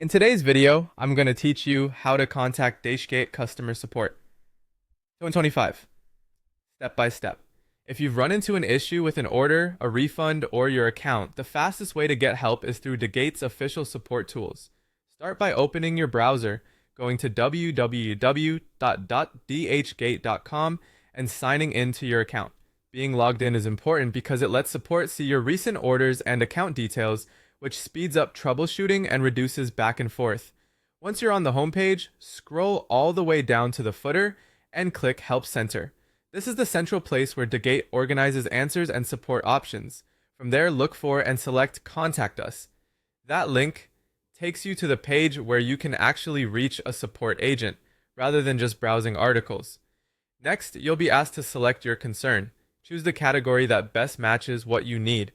In today's video, I'm going to teach you how to contact DHgate Customer Support. 2025, step by step. If you've run into an issue with an order, a refund, or your account, the fastest way to get help is through DHgate's official support tools. Start by opening your browser, going to www.dhgate.com and signing into your account. Being logged in is important because it lets support see your recent orders and account details, which speeds up troubleshooting and reduces back and forth. Once you're on the homepage, scroll all the way down to the footer and click Help Center. This is the central place where DHgate organizes answers and support options. From there, look for and select Contact Us. That link takes you to the page where you can actually reach a support agent, rather than just browsing articles. Next, you'll be asked to select your concern. Choose the category that best matches what you need,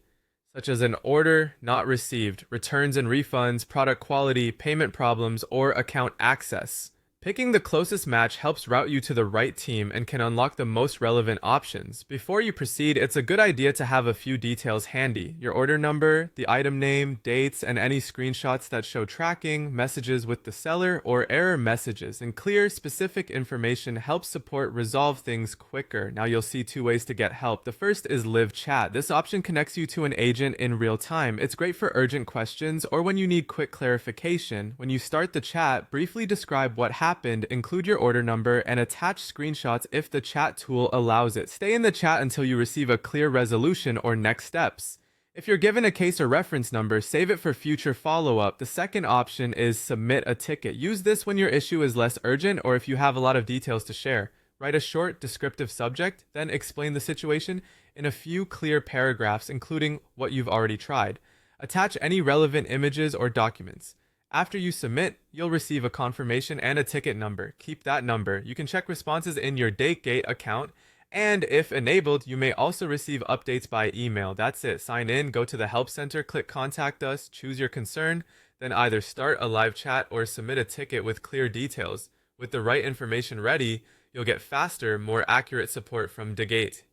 such as an order not received, returns and refunds, product quality, payment problems, or account access. Picking the closest match helps route you to the right team and can unlock the most relevant options. Before you proceed, it's a good idea to have a few details handy: your order number, the item name, dates, and any screenshots that show tracking, messages with the seller, or error messages. And clear, specific information helps support resolve things quicker. Now you'll see two ways to get help. The first is live chat. This option connects you to an agent in real time. It's great for urgent questions or when you need quick clarification. When you start the chat, briefly describe what happened, include your order number, and attach screenshots if the chat tool allows it. Stay in the chat until you receive a clear resolution or next steps. If you're given a case or reference number, save it for future follow-up. The second option is submit a ticket. Use this when your issue is less urgent or if you have a lot of details to share. Write a short, descriptive subject, then explain the situation in a few clear paragraphs, including what you've already tried. Attach any relevant images or documents. After you submit, you'll receive a confirmation and a ticket number. Keep that number. You can check responses in your DHgate account, and if enabled, you may also receive updates by email. That's it. Sign in, go to the Help Center, click Contact Us, choose your concern, then either start a live chat or submit a ticket with clear details. With the right information ready, you'll get faster, more accurate support from DHgate.